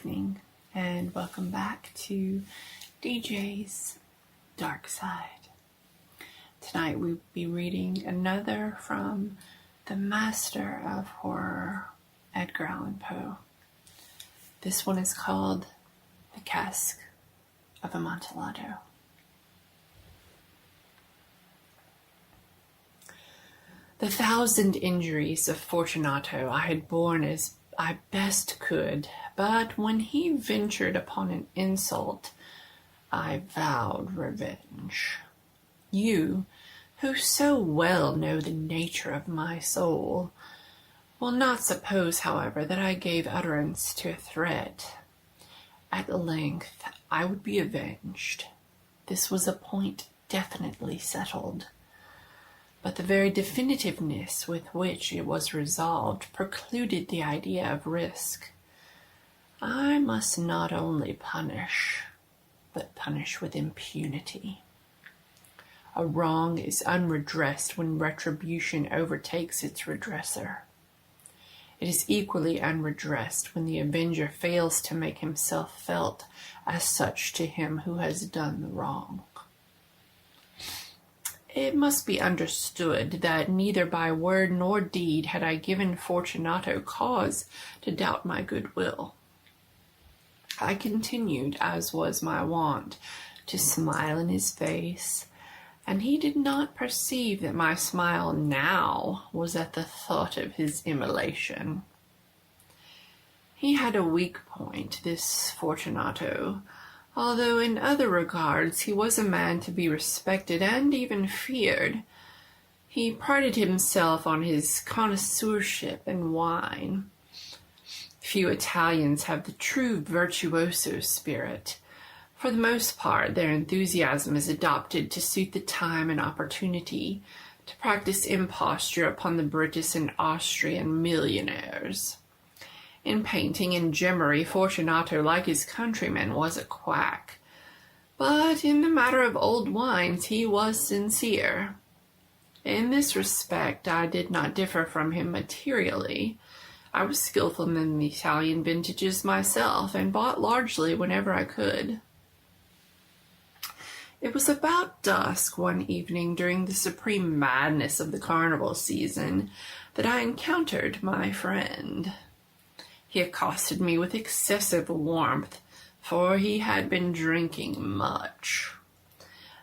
evening, and welcome back to DJ's Dark Side. Tonight we'll be reading another from the master of horror, Edgar Allan Poe. This one is called The Cask of Amontillado. The 1,000 injuries of Fortunato I had borne as I best could, but when he ventured upon an insult, I vowed revenge. You, who so well know the nature of my soul, will not suppose, however, that I gave utterance to a threat. At length I would be avenged. This was a point definitely settled. But the very definitiveness with which it was resolved precluded the idea of risk. I must not only punish, but punish with impunity. A wrong is unredressed when retribution overtakes its redresser. It is equally unredressed when the avenger fails to make himself felt as such to him who has done the wrong. It must be understood that neither by word nor deed had I given Fortunato cause to doubt my goodwill. I continued, as was my wont, to smile in his face, and he did not perceive that my smile now was at the thought of his immolation. He had a weak point, this Fortunato, although in other regards he was a man to be respected and even feared. He prided himself on his connoisseurship in wine. Few Italians have the true virtuoso spirit. For the most part, their enthusiasm is adopted to suit the time and opportunity, to practice imposture upon the British and Austrian millionaires. In painting and gemmary, Fortunato, like his countrymen, was a quack. But in the matter of old wines, he was sincere. In this respect, I did not differ from him materially. I was skillful in the Italian vintages myself, and bought largely whenever I could. It was about dusk one evening during the supreme madness of the carnival season that I encountered my friend. He accosted me with excessive warmth, for he had been drinking much.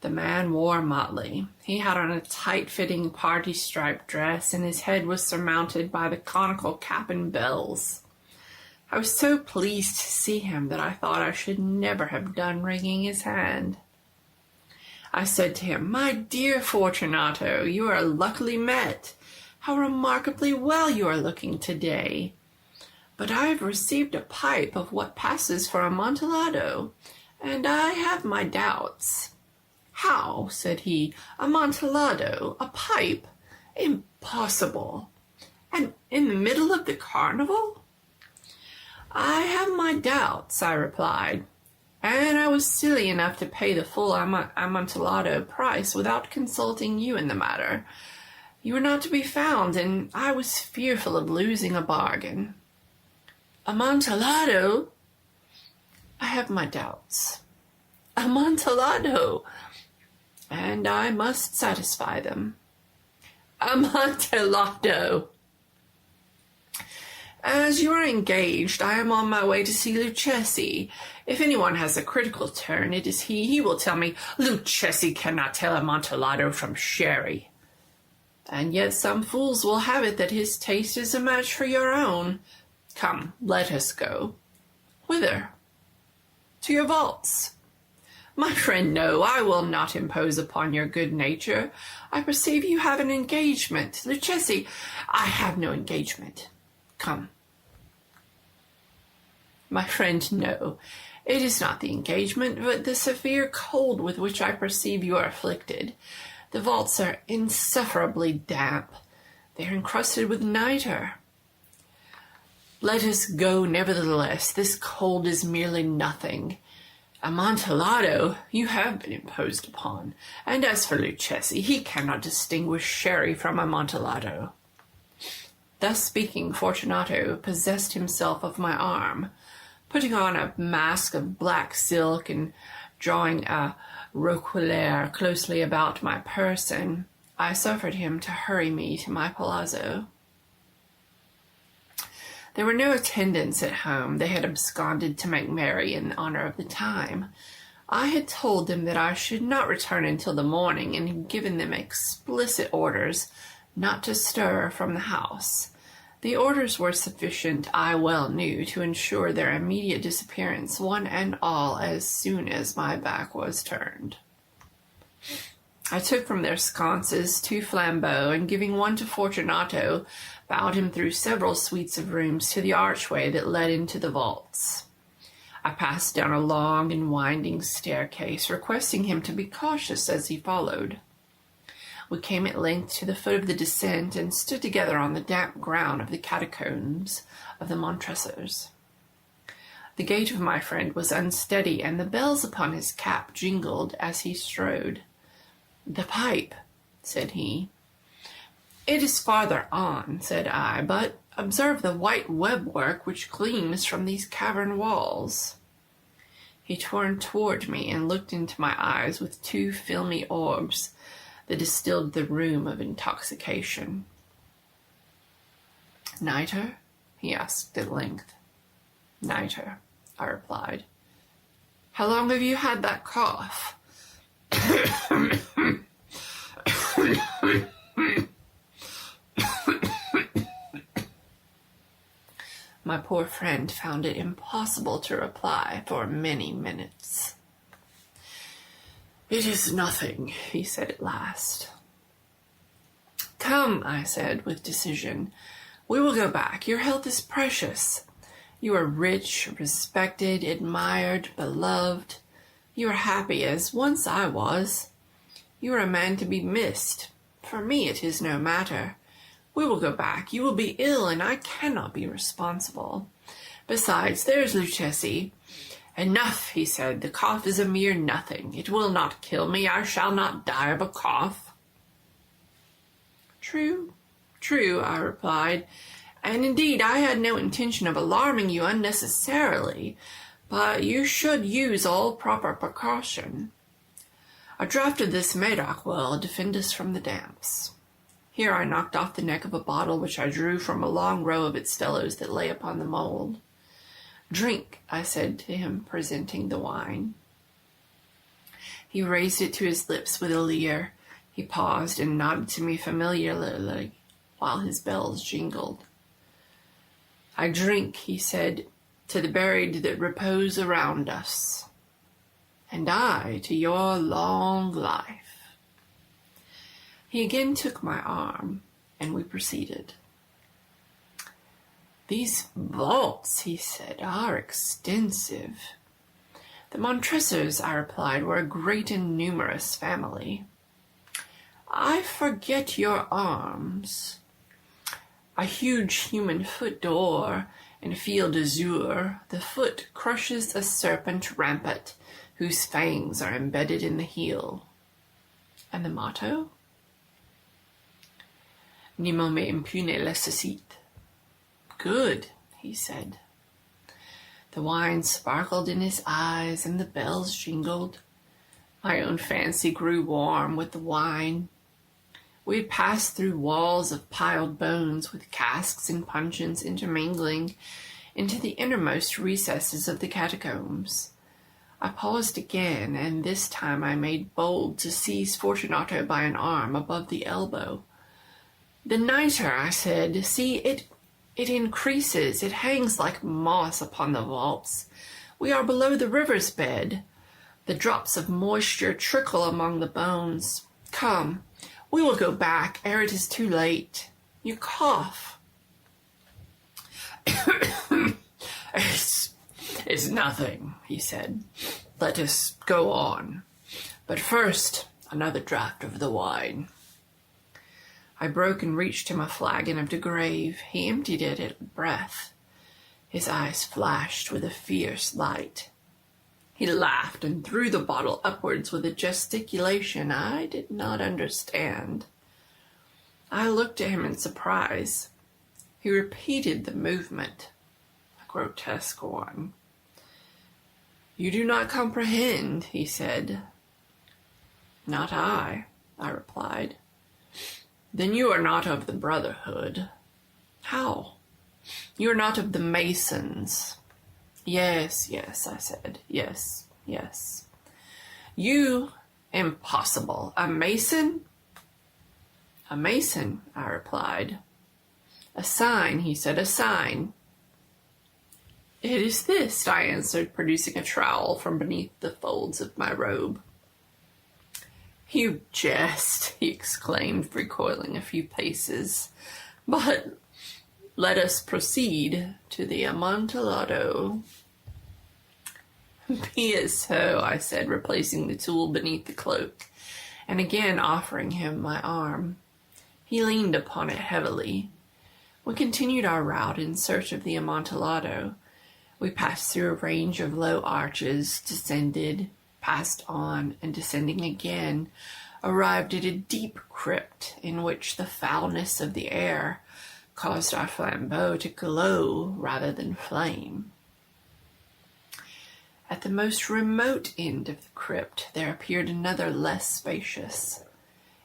The man wore motley. He had on a tight-fitting party-striped dress, and his head was surmounted by the conical cap and bells. I was so pleased to see him that I thought I should never have done wringing his hand. I said to him, "My dear Fortunato, you are luckily met. How remarkably well you are looking today. But I have received a pipe of what passes for Amontillado, and I have my doubts." "How?" said he. "Amontillado? A pipe? Impossible! And in the middle of the carnival?" "I have my doubts," I replied, "and I was silly enough to pay the full Amontillado price without consulting you in the matter. You were not to be found, and I was fearful of losing a bargain." "Amontillado?" "I have my doubts." "Amontillado!" "And I must satisfy them." "Amontillado!" "As you are engaged, I am on my way to see Lucchesi. If anyone has a critical turn, it is he. He will tell me, 'Lucchesi cannot tell Amontillado from sherry.' And yet some fools will have it that his taste is a match for your own. Come, let us go." "Whither?" "To your vaults." "My friend, no, I will not impose upon your good nature. I perceive you have an engagement. Lucchesi—" "I have no engagement. Come." "My friend, no. It is not the engagement, but the severe cold with which I perceive you are afflicted. The vaults are insufferably damp. They are encrusted with nitre." "Let us go nevertheless. This cold is merely nothing. Amontillado, you have been imposed upon. And as for Lucchesi, he cannot distinguish sherry from Amontillado." Thus speaking, Fortunato possessed himself of my arm, Putting on a mask of black silk and drawing a roquelaire closely about my person, I suffered him to hurry me to my palazzo. There were no attendants at home. They had absconded to make merry in honor of the time. I had told them that I should not return until the morning, and had given them explicit orders not to stir from the house. The orders were sufficient, I well knew, to ensure their immediate disappearance, one and all, as soon as my back was turned. I took from their sconces 2 flambeaux, and giving one to Fortunato, bowed him through several suites of rooms to the archway that led into the vaults. I passed down a long and winding staircase, requesting him to be cautious as he followed. We came at length to the foot of the descent, and stood together on the damp ground of the catacombs of the Montresors. The gait of my friend was unsteady, and the bells upon his cap jingled as he strode. "The pipe," said he. "It is farther on," said I, "but observe the white web-work which gleams from these cavern walls." He turned toward me and looked into my eyes with 2 filmy orbs that distilled the rheum of intoxication. "Nitre?" he asked at length. "Nitre," I replied. "How long have you had that cough?" My poor friend found it impossible to reply for many minutes. "It is nothing," he said at last. "Come," I said with decision, "we will go back. Your health is precious. You are rich, respected, admired, beloved. You are happy as once I was. You are a man to be missed. For me it is no matter. We will go back. You will be ill, and I cannot be responsible. Besides, there is Luchesi." "Enough," he said. "The cough is a mere nothing. It will not kill me. I shall not die of a cough." "True, true," I replied. "And indeed I had no intention of alarming you unnecessarily, but you should use all proper precaution. A draught of this Medoc will defend us from the damps." Here I knocked off the neck of a bottle which I drew from a long row of its fellows that lay upon the mould. "Drink," I said to him, presenting the wine. He raised it to his lips with a leer. He paused and nodded to me familiarly while his bells jingled. "I drink," he said, "to the buried that repose around us." "And I to your long life." He again took my arm, and we proceeded. "These vaults," he said, "are extensive." "The Montresors," I replied, "were a great and numerous family." "I forget your arms." "A huge human foot d'or in field d'azur. The foot crushes a serpent rampant, whose fangs are embedded in the heel." "And the motto?" "Nemo me impune lassacit." "Good," he said. The wine sparkled in his eyes, and the bells jingled. My own fancy grew warm with the wine. We had passed through walls of piled bones, with casks and puncheons intermingling, into the innermost recesses of the catacombs. I paused again, and this time I made bold to seize Fortunato by an arm above the elbow. "The nitre," I said. "See, it increases. It hangs like moss upon the vaults. We are below the river's bed. The drops of moisture trickle among the bones. Come, we will go back ere it is too late. You cough." It's nothing," he said. "Let us go on. But first, another draught of the wine." I broke and reached him a flagon of de Grave. He emptied it at a breath. His eyes flashed with a fierce light. He laughed and threw the bottle upwards with a gesticulation I did not understand. I looked at him in surprise. He repeated the movement, a grotesque one. You do not comprehend, he said. Not I replied. Then you are not of the Brotherhood. How? You are not of the Masons. Yes, I said. Yes. You? Impossible. A Mason? A Mason, I replied. A sign, he said, a sign. It is this, I answered, producing a trowel from beneath the folds of my robe. You jest, he exclaimed, recoiling a few paces. But let us proceed to the Amontillado. Be it so, I said, replacing the tool beneath the cloak, and again offering him my arm. He leaned upon it heavily. We continued our route in search of the Amontillado. We passed through a range of low arches, descended, passed on, and descending again, arrived at a deep crypt in which the foulness of the air caused our flambeaux to glow rather than flame. At the most remote end of the crypt there appeared another less spacious.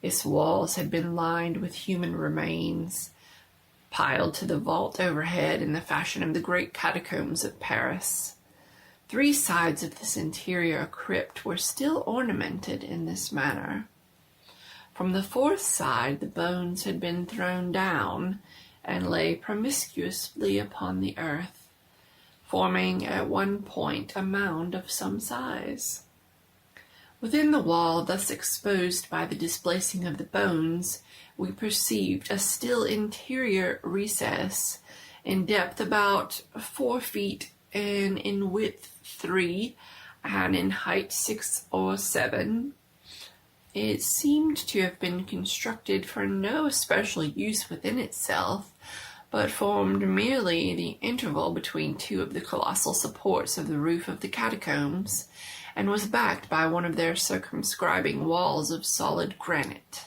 Its walls had been lined with human remains, piled to the vault overhead in the fashion of the great catacombs of Paris. 3 sides of this interior crypt were still ornamented in this manner. From the 4th side the bones had been thrown down and lay promiscuously upon the earth, forming at one point a mound of some size. Within the wall thus exposed by the displacing of the bones, we perceived a still interior recess, in depth about 4 feet, and in width 3, and in height 6 or 7. It seemed to have been constructed for no especial use within itself, but formed merely the interval between 2 of the colossal supports of the roof of the catacombs, and was backed by one of their circumscribing walls of solid granite.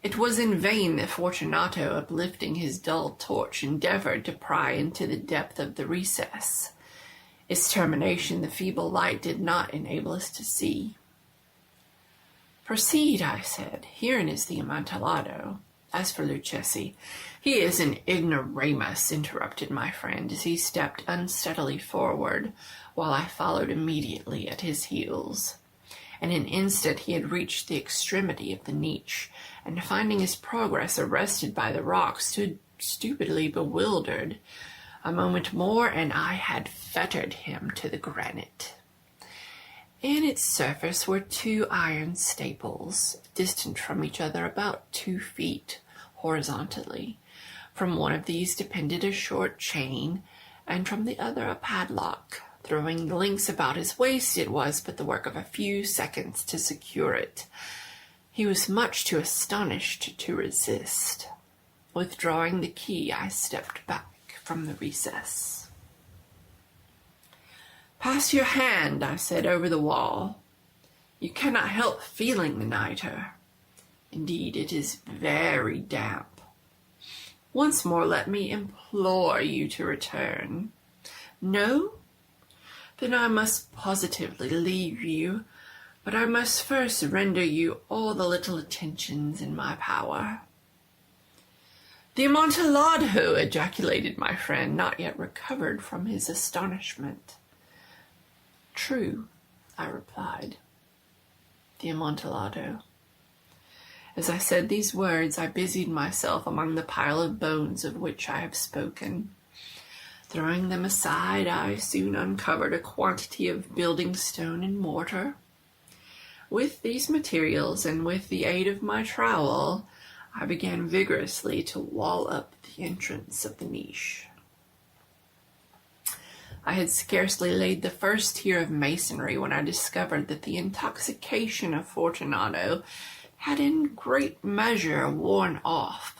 It was in vain that Fortunato, uplifting his dull torch, endeavored to pry into the depth of the recess. Its termination the feeble light did not enable us to see. Proceed, I said. Herein is the Amontillado. As for Luchesi, he is an ignoramus, interrupted my friend, as he stepped unsteadily forward, while I followed immediately at his heels. In an instant he had reached the extremity of the niche, and finding his progress arrested by the rock, stood stupidly bewildered. A moment more, and I had fettered him to the granite. In its surface were 2 iron staples, distant from each other about 2 feet, horizontally. From one of these depended a short chain, and from the other a padlock. Throwing the links about his waist, it was but the work of a few seconds to secure it. He was much too astonished to resist. Withdrawing the key, I stepped back from the recess. Pass your hand, I said, over the wall. You cannot help feeling the nitre. Indeed, it is very damp. Once more let me implore you to return. No? Then I must positively leave you, but I must first render you all the little attentions in my power. The Amontillado, ejaculated my friend, not yet recovered from his astonishment. True, I replied. The Amontillado. As I said these words, I busied myself among the pile of bones of which I have spoken. Throwing them aside, I soon uncovered a quantity of building stone and mortar. With these materials, and with the aid of my trowel, I began vigorously to wall up the entrance of the niche. I had scarcely laid the first tier of masonry when I discovered that the intoxication of Fortunato had in great measure worn off.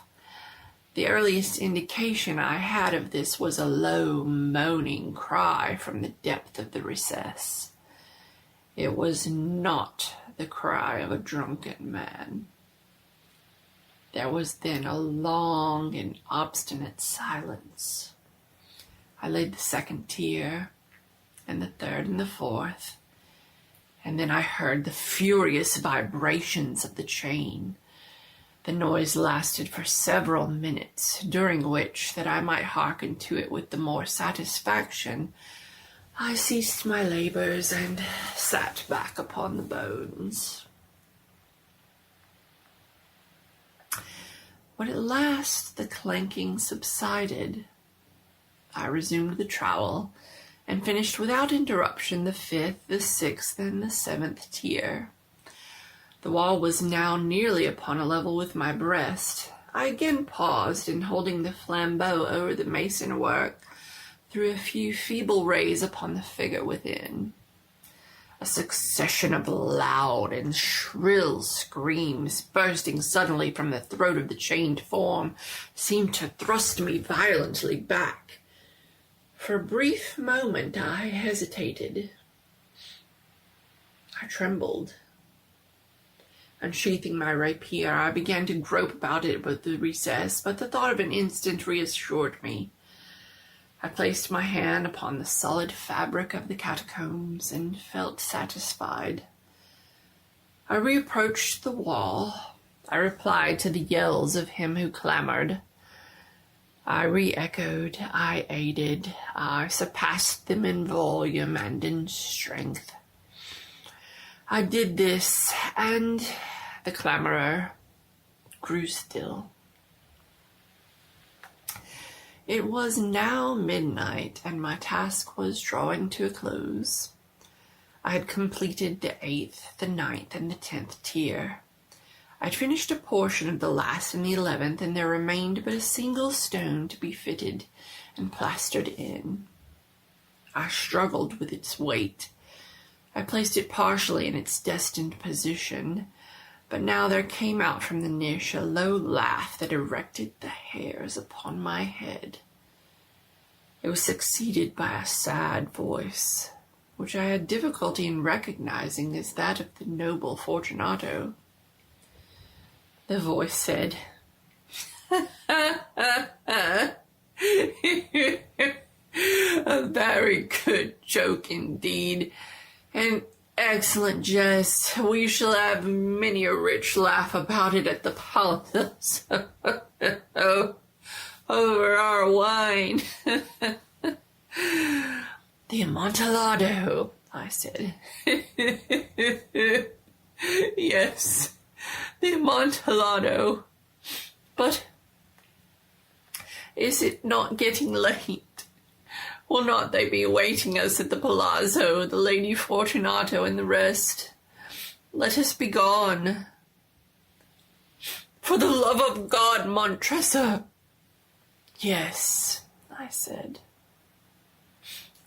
The earliest indication I had of this was a low, moaning cry from the depth of the recess. It was not the cry of a drunken man. There was then a long and obstinate silence. I laid the second tier, and the third and the fourth, and then I heard the furious vibrations of the chain. The noise lasted for several minutes, during which, that I might hearken to it with the more satisfaction, I ceased my labors and sat back upon the bones. When at last the clanking subsided, I resumed the trowel and finished without interruption the 5th, the 6th, and the 7th tier. The wall was now nearly upon a level with my breast. I again paused, and holding the flambeau over the mason work, threw a few feeble rays upon the figure within. A succession of loud and shrill screams, bursting suddenly from the throat of the chained form, seemed to thrust me violently back. For a brief moment I hesitated. I trembled. Unsheathing my rapier, I began to grope about it with the recess, but the thought of an instant reassured me. I placed my hand upon the solid fabric of the catacombs and felt satisfied. I reapproached the wall. I replied to the yells of him who clamored. I re-echoed, I aided, I surpassed them in volume and in strength. I did this, and the clamorer grew still. It was now midnight, and my task was drawing to a close. I had completed the 8th, the 9th, and the 10th tier. I had finished a portion of the last and the 11th, and there remained but a single stone to be fitted and plastered in. I struggled with its weight. I placed it partially in its destined position, but now there came out from the niche a low laugh that erected the hairs upon my head. It was succeeded by a sad voice, which I had difficulty in recognizing as that of the noble Fortunato. The voice said, "A very good joke indeed. An excellent jest. We shall have many a rich laugh about it at the palace. Over our wine." "The Amontillado," I said. "Yes, the Amontillado. But is it not getting late? Will not they be awaiting us at the palazzo, the Lady Fortunato and the rest? Let us be gone." "For the love of God, Montressor." "Yes," I said,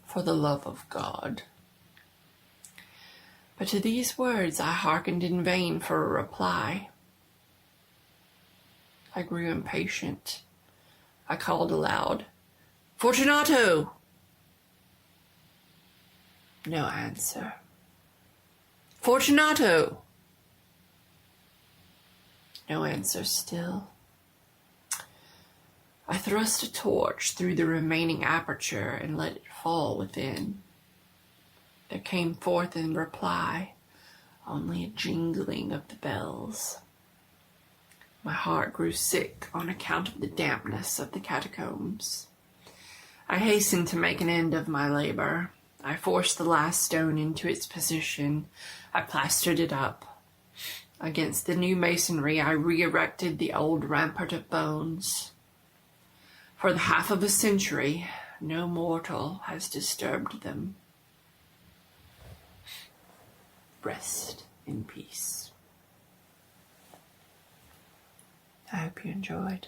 "for the love of God." But to these words I hearkened in vain for a reply. I grew impatient. I called aloud, "Fortunato!" No answer. "Fortunato!" No answer still. I thrust a torch through the remaining aperture and let it fall within. There came forth in reply only a jingling of the bells. My heart grew sick on account of the dampness of the catacombs. I hastened to make an end of my labor. I forced the last stone into its position. I plastered it up. Against the new masonry, I re-erected the old rampart of bones. For the half of a century, no mortal has disturbed them. Rest in peace. I hope you enjoyed.